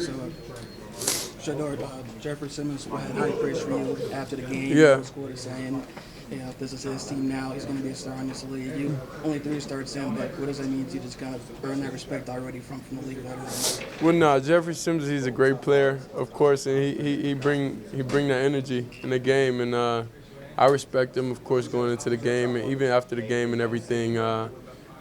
So, Shedeur, Jeffrey Simmons had high praise for you after the game. Yeah. He was quoted saying, if this is his team now, he's going to be a star in this league. You only 3 starts in, but what does that mean to you? Just kind of earn that respect already from the league veterans? Well, no, Jeffrey Simmons, he's a great player, of course, and he bring that energy in the game, and I respect him, of course, going into the game, and even after the game and everything,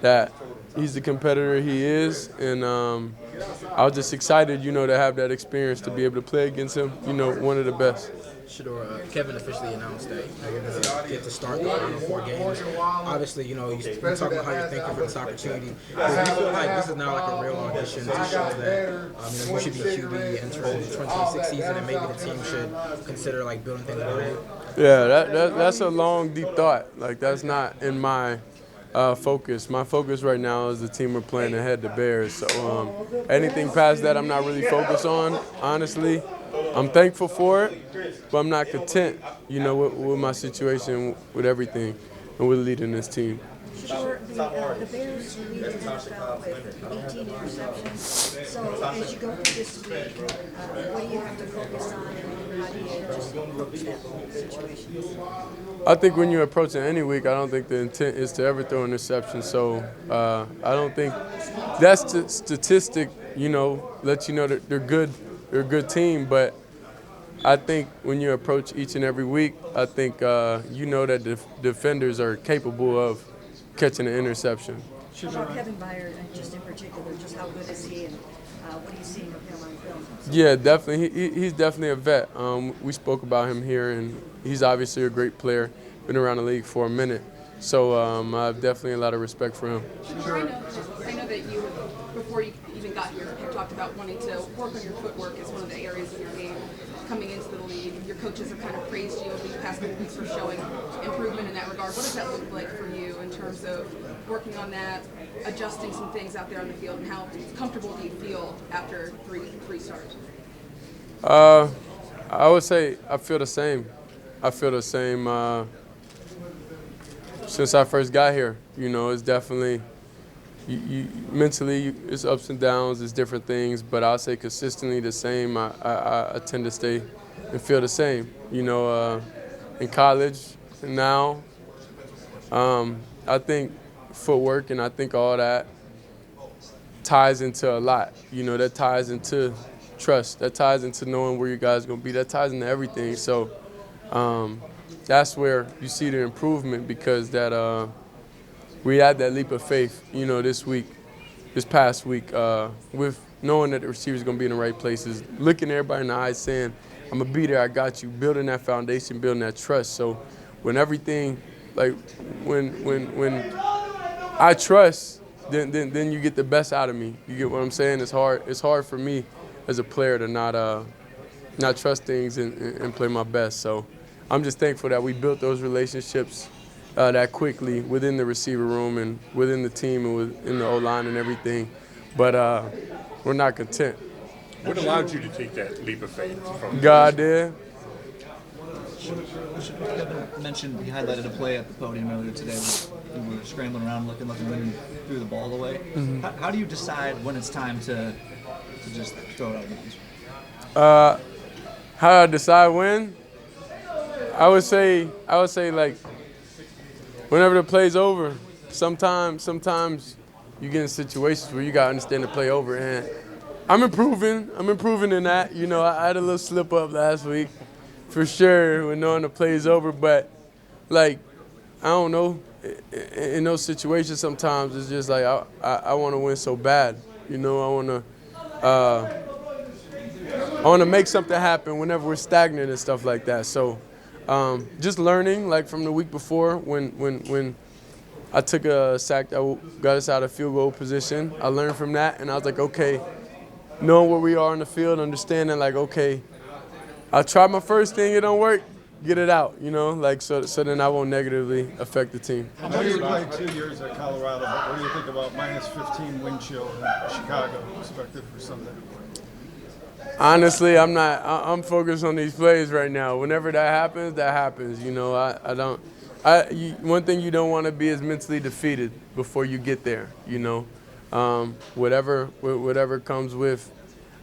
that he's the competitor he is, and I was just excited, to have that experience to be able to play against him, one of the best. Shedeur, Kevin officially announced that you're going to get to start the final 4 games. Obviously, you're talking about how you're thinking for this opportunity. But do you feel like this is now like a real audition to show that you should be QB entering the 2026 season, and maybe the team should consider like building things around you? Yeah, that's a long, deep thought. Like, that's not in my focus. My focus right now is the team we're playing ahead, the Bears. So anything past that, I'm not really focused on, honestly. I'm thankful for it, but I'm not content, with my situation, with everything, and with leading this team. Sure, the Bears lead the NFL with 18 interceptions. So as you go through this week, what do you have to focus on, and how do you just approach that whole situation? I think when you're approaching any week, I don't think the intent is to ever throw an interception. So I don't think that's the statistic, lets you know that they're good. They're a good team, but I think when you approach each and every week, I think that the defenders are capable of catching an interception. How about Kevin Byard, just in particular, just how good is he, and what are you seeing of him on film? Yeah, definitely. He's definitely a vet. We spoke about him here, and he's obviously a great player. Been around the league for a minute. So I have definitely a lot of respect for him. I know that you, before you even got here, you talked about wanting to work on your footwork as one of the areas of your game coming into the league. Your coaches have kind of praised you over these past couple weeks for showing improvement in that regard. What does that look like for you in terms of working on that, adjusting some things out there on the field, and how comfortable do you feel after three starts? I would say I feel the same. I feel the same since I first got here. It's definitely mentally it's ups and downs, it's different things, but I'll say consistently the same. I tend to stay and feel the same. In college and now, I think footwork and I think all that ties into a lot. That ties into trust. That ties into knowing where you guys are going to be. That ties into everything. So that's where you see the improvement, because that we had that leap of faith, this past week, with knowing that the receiver's going to be in the right places, looking everybody in the eyes saying, I'm going to be there, I got you, building that foundation, building that trust. So when everything, like when I trust, then you get the best out of me. You get what I'm saying? It's hard for me as a player to not trust things and play my best. So I'm just thankful that we built those relationships that quickly within the receiver room and within the team and within the O-line and everything. But we're not content. What allowed you to take that leap of faith from God did. Kevin mentioned, he highlighted a play at the podium earlier today where you were scrambling around looking and threw the ball away. Mm-hmm. How do you decide when it's time to just throw it out of bounds? How I decide when? I would say like whenever the play's over. Sometimes you get in situations where you gotta understand the play over, and I'm improving in that. I had a little slip up last week, for sure, when knowing the play's over. But like, I don't know, in those situations sometimes it's just like I want to win so bad. I want to make something happen whenever we're stagnant and stuff like that. So just learning, like from the week before when I took a sack that got us out of field goal position, I learned from that, and I was like, okay, knowing where we are in the field, understanding like, okay, I tried my first thing, it don't work, get it out, so then I won't negatively affect the team. I know you played 2 years at Colorado, but what do you think about minus 15 wind chill in Chicago, expected for Sunday? Honestly, I'm focused on these plays right now. Whenever that happens, that happens. One thing you don't want to be is mentally defeated before you get there. Whatever comes with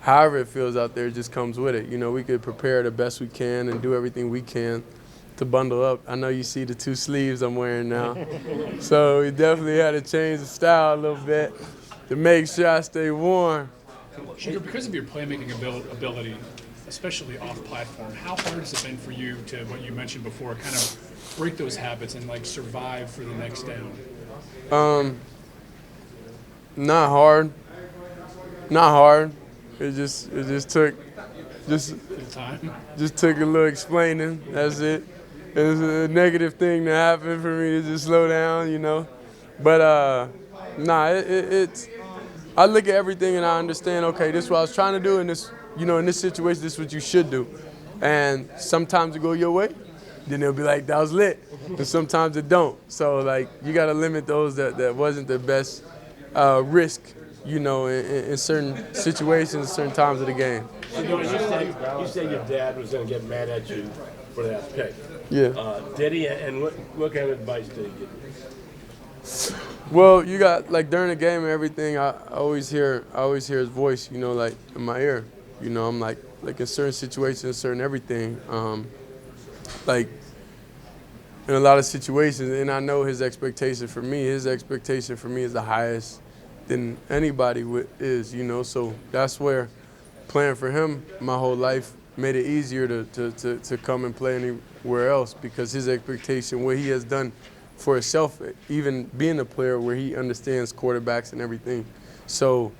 however it feels out there, it just comes with it. You know, we could prepare the best we can and do everything we can to bundle up. I know you see the 2 sleeves I'm wearing now. So we definitely had to change the style a little bit to make sure I stay warm. Shedeur, because of your playmaking ability, especially off platform, how hard has it been for you to, what you mentioned before, kind of break those habits and like survive for the next down? Not hard. Not hard. It just took Time. just took a little explaining. That's it. It was a negative thing to happen for me to just slow down, you know. But it's. I look at everything and I understand. Okay, this is what I was trying to do in this, you know, in this situation. This is what you should do. And sometimes it go your way, then they'll be like, that was lit. And sometimes it don't. So like you got to limit those that wasn't the best risk, you know, in certain situations, certain times of the game. You said your dad was going to get mad at you for that pick. Yeah. Did he? And what kind of advice did he give you? Well, you got like during the game and everything, I always hear his voice, you know, like in my ear. You know, I'm like in certain situations, certain everything, like in a lot of situations, and I know his expectation for me. His expectation for me is the highest than anybody is, you know. So that's where playing for him my whole life made it easier to come and play anywhere else, because his expectation, what he has done for himself, even being a player where he understands quarterbacks and everything. So,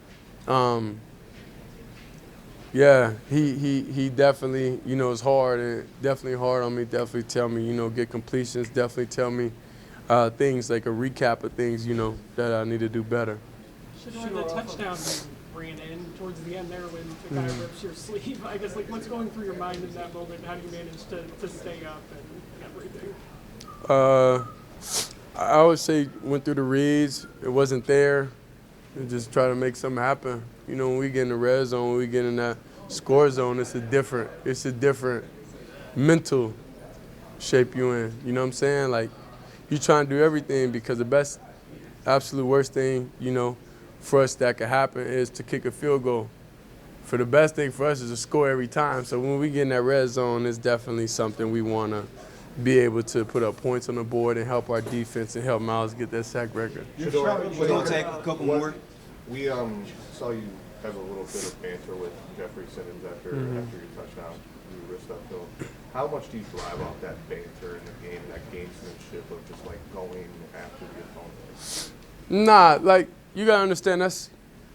yeah, he definitely, you know, it's hard, and definitely hard on me. Definitely tell me, you know, get completions. Definitely tell me things like a recap of things, you know, that I need to do better. Shedeur, the touchdown you ran in towards the end there when the guy rips your sleeve, I guess, like, what's going through your mind in that moment? How do you manage to stay up and everything? I would say went through the reads. It wasn't there. And just try to make something happen. You know, when we get in the red zone, when we get in that score zone, it's a different mental shape you in. You know what I'm saying? Like, you trying to do everything, because the best, absolute worst thing, you know, for us that could happen is to kick a field goal. For the best thing for us is to score every time. So when we get in that red zone, it's definitely something we want to be able to put up points on the board and help our defense and help Miles get that sack record. We're going to take a couple more. We saw you have a little bit of banter with Jeffrey Simmons after your touchdown, you wrist up hill. How much do you drive off that banter in the game, that gamesmanship of just like going after the opponent? Nah, like, you gotta understand, that's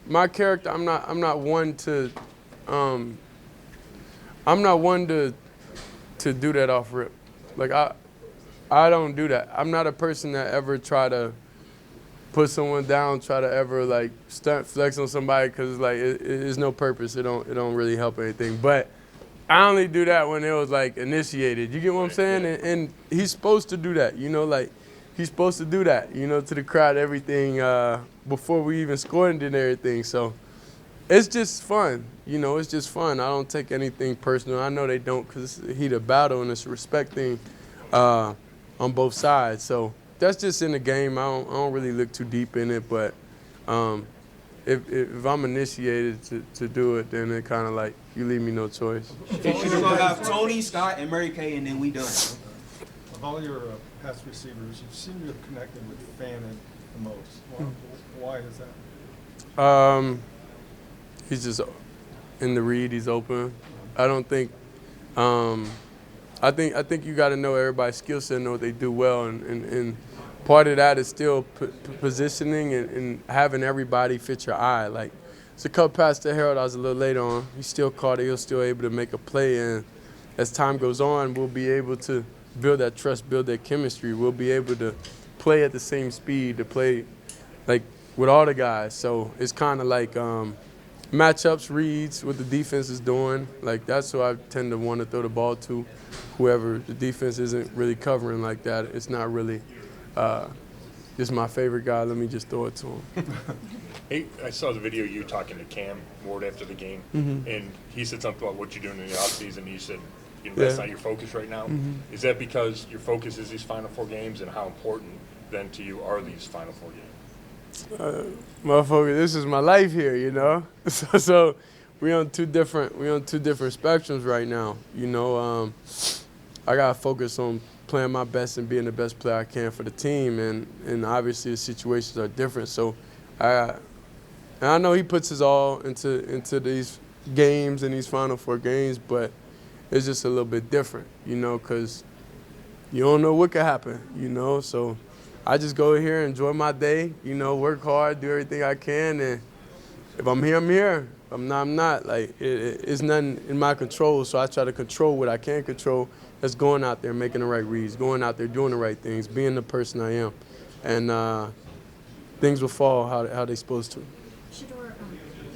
my character. I'm not one to do that off rip. Like, I don't do that. I'm not a person that ever try to put someone down, try to ever like stunt flex on somebody, because like it's no purpose. It don't really help anything. But I only do that when it was like initiated. You get what I'm saying? And he's supposed to do that. You know, like he's supposed to do that. You know, to the crowd, everything before we even scored and everything. So it's just fun. You know, it's just fun. I don't take anything personal. I know they don't, because it's a heated battle and it's a respect thing on both sides. So that's just in the game. I don't really look too deep in it. But if I'm initiated to do it, then it kind of like, you leave me no choice. We're going to have Tony, Scott, and Mary Kay, and then we done. Of all your past receivers, you seem to have connected with Fannin the most. Why is that? He's just in the read. He's open. I don't think. I think you got to know everybody's skill set and know what they do well, and part of that is still positioning and having everybody fit your eye. Like, it's a couple past to Harold I was a little late on. He still caught it. He was still able to make a play, and as time goes on, we'll be able to build that trust, build that chemistry. We'll be able to play at the same speed, to play like with all the guys. So it's kind of like matchups, reads, what the defense is doing. Like, that's who I tend to want to throw the ball to. Whoever the defense isn't really covering like that, it's not really this is my favorite guy, let me just throw it to him. Hey, I saw the video you talking to Cam Ward after the game, and he said something about what you're doing in the offseason. You said, you know, that's not your focus right now. Is that because your focus is these Final Four games, and how important then to you are these Final Four games? Motherfucker, this is my life here, you know? So on two different spectrums right now. You know, I gotta focus on playing my best and being the best player I can for the team, and obviously the situations are different. So I know he puts his all into these games and these Final Four games, but it's just a little bit different, you know, because you don't know what could happen, you know. So I just go here, enjoy my day, you know, work hard, do everything I can, and if I'm here, I'm here. If I'm not, I'm not. Like, it's nothing in my control, so I try to control what I can control. That's going out there, making the right reads, going out there, doing the right things, being the person I am. And things will fall how they're supposed to. Shedeur,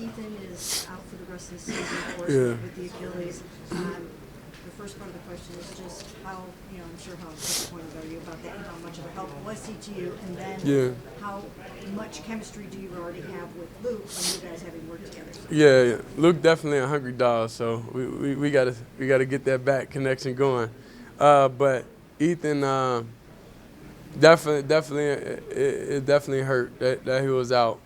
Ethan is out for the rest of the season, of course, Yeah. with the Achilles. The first part of the question is just how, you know, I'm sure how disappointed are you about that, and how much of a help was he to you, and then how much chemistry do you already have with Luke when you guys having worked together? Yeah, Luke definitely a hungry dog, so we gotta get that back connection going. But Ethan, definitely it definitely hurt that he was out,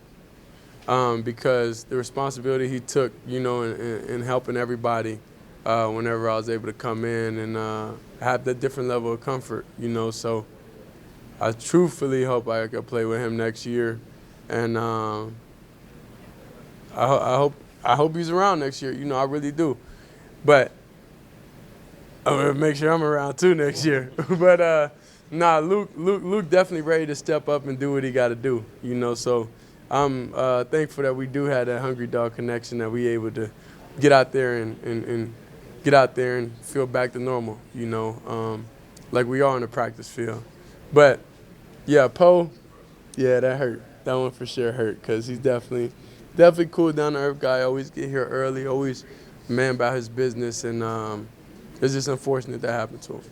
because the responsibility he took, you know, in helping everybody, whenever I was able to come in and have that different level of comfort, you know. So I truthfully hope I could play with him next year, and I hope he's around next year. You know, I really do. But I'm gonna make sure I'm around too next year. But Luke definitely ready to step up and do what he got to do. You know, so I'm thankful that we do have that hungry dog connection, that we able to get out there and get out there and feel back to normal. You know, like we are in the practice field. But yeah, Poe, yeah, that hurt. That one for sure hurt, because he's definitely cool, down to earth guy. Always get here early. Always man about his business, and it's just unfortunate that happened to him.